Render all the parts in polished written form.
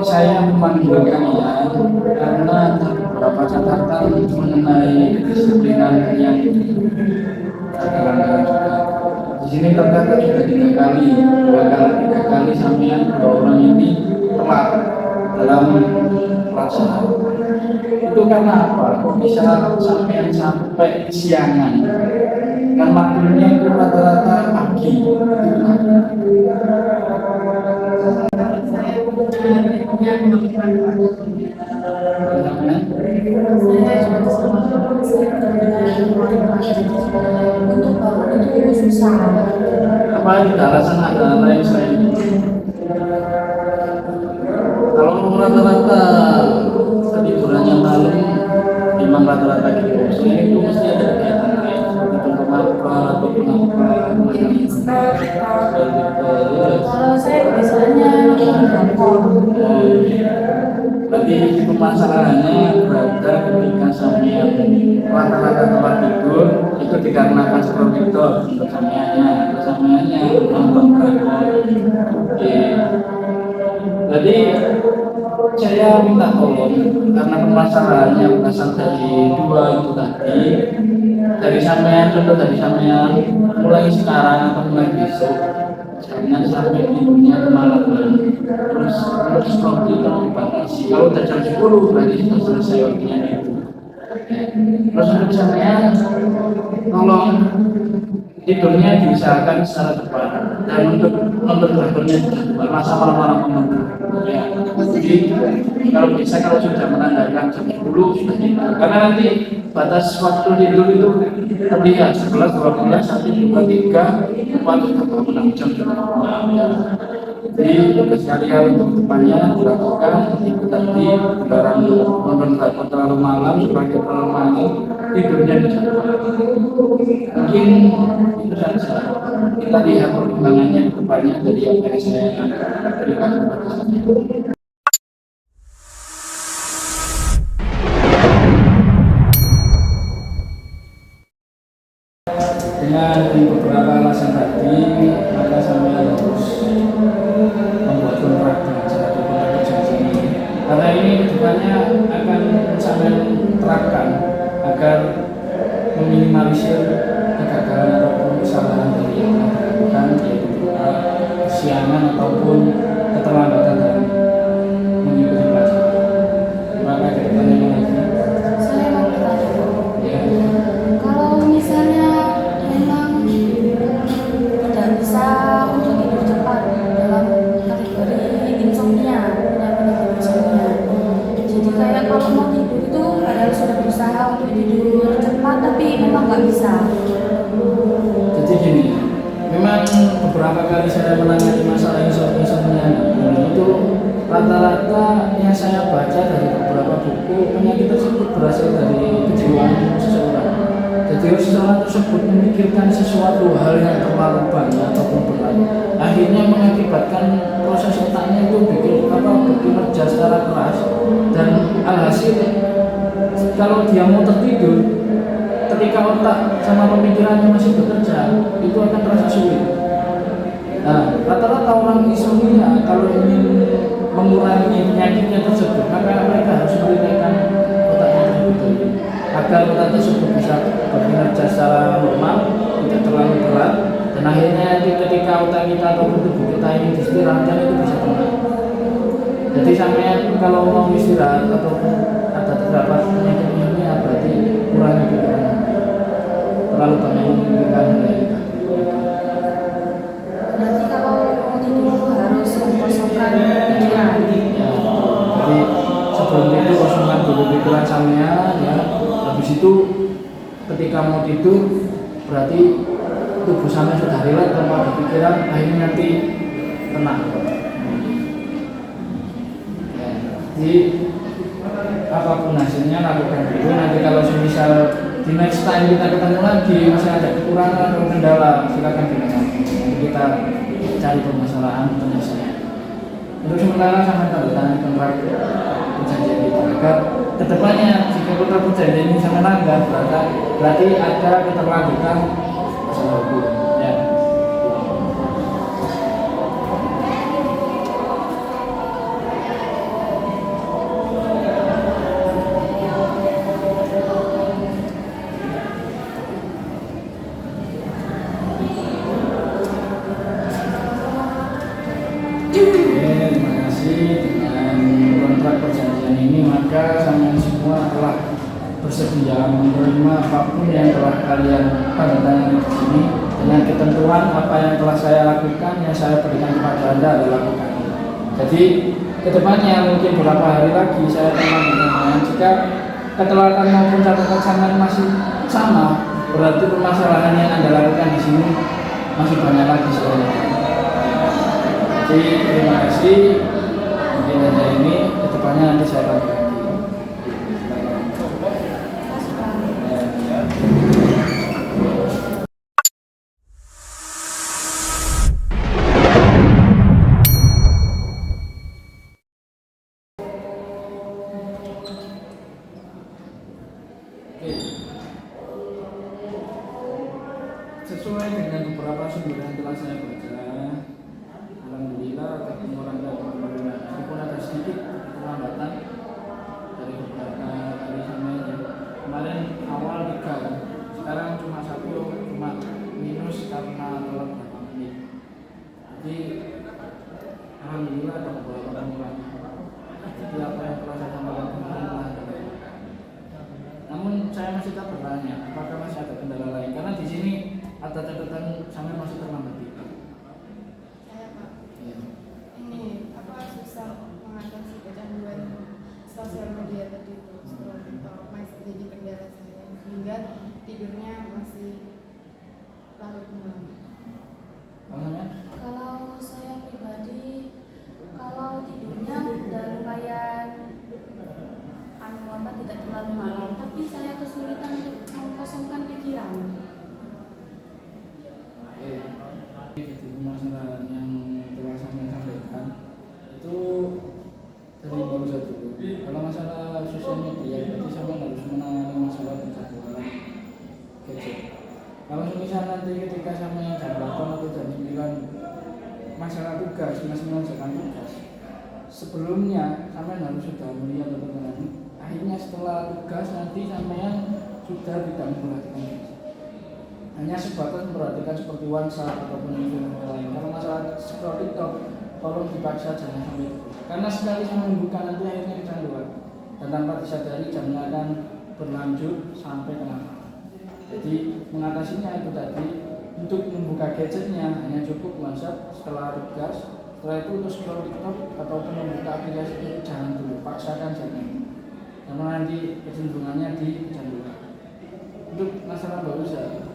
saya memanggil kalian karena ada beberapa catatan mengenai kedisiplinan yang terangkan juga. Di sini tercatat sudah 3 kali, 2 kali, 3 kali sampai 2 orang ini telat dalam pelaksanaan. Itu karena apa? Kok bisa sampai siangan? Kan waktunya itu rata-rata pagi. Apa ada alasan ada lain selain itu? Kalau rata-rata ketidurannya malam, memang rata-rata gitu. Selain itu mesti ada kegiatan lain seperti apa ataupun apa. Kalau saya biasanya nonton drakor. Berarti permasalahannya berada ketika sampean rata-rata tempat tidur itu dikarenakan seperti itu sampeannya nonton drakor. Oke. Jadi saya minta tolong karena permasalahannya berasal dari 2 itu tadi, dari sampean, contoh dari sampean mulai sekarang atau mulai besok jangan sampai tidurnya kemalaman, terus waktu itu dibatasi. Kalau udah jam 10 berarti sudah selesai waktunya itu. Terus untuk sampean tolong tidurnya diusahakan secara tepat, dan untuk nonton drakornya masa malam-malam menonton ya. Jadi kalau bisa, kalau sudah menandakan jam 10 sudah tidur, karena nanti batas waktu tidur itu terlihat 11, 12, 1, 2, 3, 4, 6 jam sudah. Jadi tugas kalian untuk depannya dilakukan itu tadi, barang nonton drakor terlalu malam, sebagai terlalu malam, tidurnya di jam. Mungkin itu saja. Kita lihat perkembangannya ke depannya dari yang saya berikan kepada saya. Dengan beberapa alasan tadi, maka saya harus membuat kontrak dengan cara kontrak kerja ini. Karena ini kedepannya akan sampai terapkan agar meminimalisir kegagalan ataupun kesalahan dari yang dilakukan, yaitu kesiangan ataupun keterlambatan dalam mengikuti pelajaran. Maka kedepannya lagi. Saya mau bertanya, Ya. kalau misalnya memang tidak bisa untuk tidur cepat dalam kategori insomnia, penyakit insomnia. Jadi kayak kalau mau tidur itu padahal sudah berusaha untuk tidur cepat tapi memang nggak bisa. Jadi gini, memang beberapa kali saya menangani masalah insomnia itu rata-rata yang saya baca dari beberapa buku, penyakit tersebut berasal dari kejiwaan seseorang. Jadi seseorang tersebut memikirkan sesuatu hal yang terlalu banyak ataupun berat, akhirnya mengakibatkan proses otaknya itu bekerja secara keras, dan alhasil kalau dia mau tertidur, ketika otak sama pemikirannya masih bekerja, itu akan terasa sulit. Nah, rata-rata orang insomnia kalau ingin mengurangi penyakitnya tersebut, maka mereka harus merilekkan otaknya tersebut agar otak tersebut bisa bekerja secara normal, tidak terlalu berat, dan akhirnya ketika otak kita ataupun tubuh kita ini diistirahatkan, itu bisa tenang. Jadi sampai kalau mau istirahat ataupun ada terdapat penyakit insomnia, berarti kurangi pikiran, terlalu banyak memikirkan hal lain. Berarti kalau mau tidur itu harus mengkosongkan pikiran. Ya, jadi sebelum tidur kosongkan dulu pikiran sampean ya. Habis itu ketika mau tidur berarti tubuh sampean sudah rileks tanpa ada pikiran, akhirnya nanti tenang. Ya, jadi apapun hasilnya lakukan dulu. Nanti kalau misal di next time kita ketemu lagi masih ada kekurangan atau kendala, silakan bilang. Kita cari permasalahan penyelesaian. Untuk sementara sampai tanda tangan kontrak perjanjian kita, agar kedepannya jika kontrak perjanjian ini sampai langgar, berarti ada keterlanjutan masalah hukum. Ya. jika sampean semua telah bersedia menerima apapun yang telah kalian tanda tangani di sini dengan ketentuan apa yang telah saya lakukan, yang saya berikan kepada Anda adalah lakukan. Jadi kedepannya mungkin beberapa hari lagi saya akan menanyakan jika ketelatan maupun catatan sampean masih sama, berarti permasalahan yang Anda lakukan di sini masih banyak lagi sebenarnya. Jadi terima kasih. Mungkin hanya ini, kedepannya nanti saya akan lagi. Sesuai dengan beberapa sumber yang telah saya baca, alhamdulillah pertemuan Anda walaupun ada sedikit perlambatan dari beberapa hari sampai kemarin awal 3, sekarang cuma 1, cuma minus karena telat berapa menit. Jadi alhamdulillah ada beberapa pengurangan. Jadi apa yang telah saya sampaikan kemarin telah ada. Namun saya masih tak bertanya apakah masih ada kendala lain, karena di sini ada catatan sampai masih terlambat itu. Saya Pak, Ya. ini apa susah mengatasi kecanduan sosial media tadi itu, setelah TikTok masih jadi kendala saya hingga tidurnya masih larut malam. Kalau saya pribadi, kalau tidurnya udah lumayan tidak terlalu malam, tapi saya kesulitan untuk mengkosongkan pikiran. Jadi masalah yang telah saya sampaikan itu dari baru satu. Kalau masalah sosial media, berarti sama harus menangani masalah penjadwalan gadget. Kalau misalnya nanti ketika sama jam 8 atau jam 9 masalah tugas, masih mengerjakan tugas, sebelumnya sampai harus sudah melihat teman-teman. Akhirnya setelah tugas nanti sampean sudah tidak memperhatikan gadget. Hanya sebatas memperhatikan seperti WhatsApp ataupun yang lain. Kalau masalah scroll TikTok, tolong dipaksa jangan sampai itu. Karena sekali saya membuka nanti akhirnya kecanduan dan tanpa disadari jamnya akan berlanjut sampai tengah malam. Jadi mengatasinya itu tadi, untuk membuka gadgetnya hanya cukup WhatsApp setelah tugas. Setelah itu untuk scroll TikTok ataupun membuka aplikasi itu jangan dulu, paksakan jangan. Karena nanti kecenderungannya di kecanduan. Untuk masalah barusan,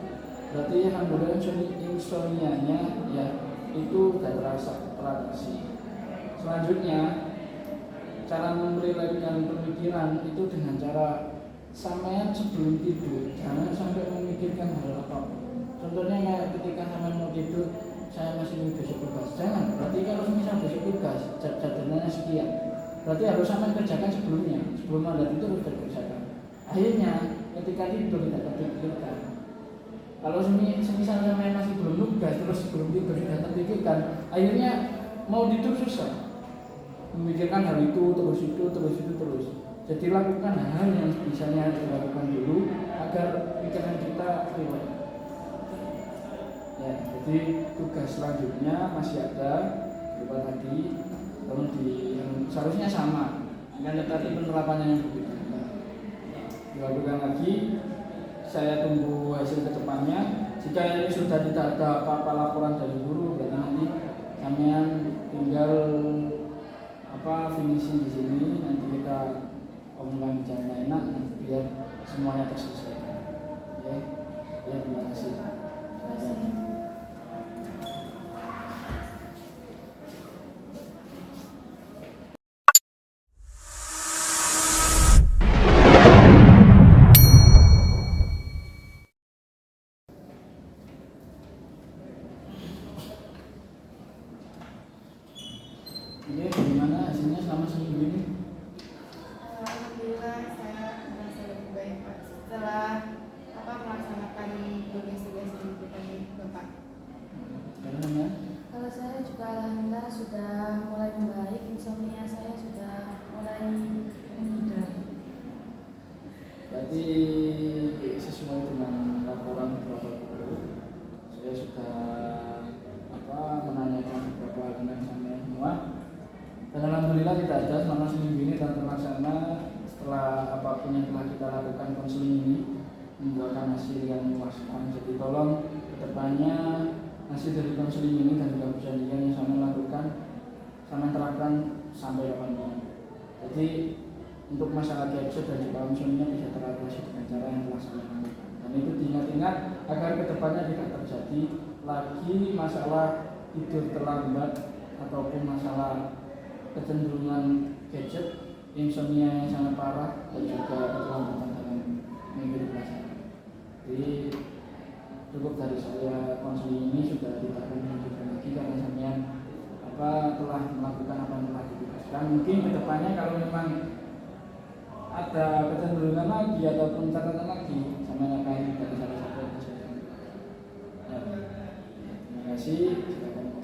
berarti alhamdulillah insomnia-nya ya itu sudah teratasi. Selanjutnya cara memerilekskan pemikiran itu dengan cara sampean sebelum tidur jangan sampai memikirkan hal apapun. Contohnya kayak ketika sampean mau tidur, saya masih besok tugas, jangan. Berarti kalau misal besok tugas jadwalnya sekian, berarti harus sampean kerjakan sebelumnya, sebelum Anda tidur harus dikerjakan. Akhirnya ketika tidur tidak terpikirkan. Kalau semisal sampean masih belum tugas terus sebelum tidur sudah terpikirkan, akhirnya mau tidur susah. Memikirkan hal itu terus. Jadi lakukan hal yang bisanya dilakukan dulu agar pikiran kita keluar. Ya, jadi tugas selanjutnya masih ada berupa tadi, namun seharusnya sama, tetapi penerapannya yang berbeda. Dilakukan lagi. Saya tunggu hasil kedepannya. Jika ini sudah tidak ada apa-apa laporan dari guru, berarti nanti kalian tinggal finishing di sini. Nanti kita omongkan bicara enak, nanti biar semuanya terselesaikan. Ya, terima kasih. Oke, bagaimana hasilnya selama seminggu ini? Alhamdulillah saya merasa lebih baik Pak setelah melaksanakan tugas-tugas yang diberikan Bapak. Bagaimana? Kalau saya juga alhamdulillah sudah mulai membaik, insomnia saya sudah mulai memudar. Berarti sesuai dengan laporan beberapa guru, saya sudah menanyakan beberapa tentang sampai semua. Dan alhamdulillah tidak ada selama seminggu ini dan terlaksana setelah apapun yang telah kita lakukan konseling ini membuahkan hasil yang memuaskan. Jadi tolong kedepannya hasil dari konseling ini dan juga perjanjian yang sama lakukan sama terapkan sampai kapanpun. Jadi untuk masalah gadget dan juga konsumennya bisa teratasi dengan cara yang telah saya lakukan. Dan itu diingat-ingat agar kedepannya tidak terjadi lagi masalah tidur terlambat ataupun masalah kecenderungan gadget, insomnia yang sangat parah dan juga keterlambatan dalam mengikuti pelajaran. Jadi cukup dari saya, konseling ini sudah tidak akan dilanjutkan lagi karena saya telah melakukan apa yang telah ditugaskan. Mungkin kedepannya kalau memang ada kecenderungan lagi ataupun catatan lagi, sama akan dari salah satu yang saya. Terima kasih. Silakan.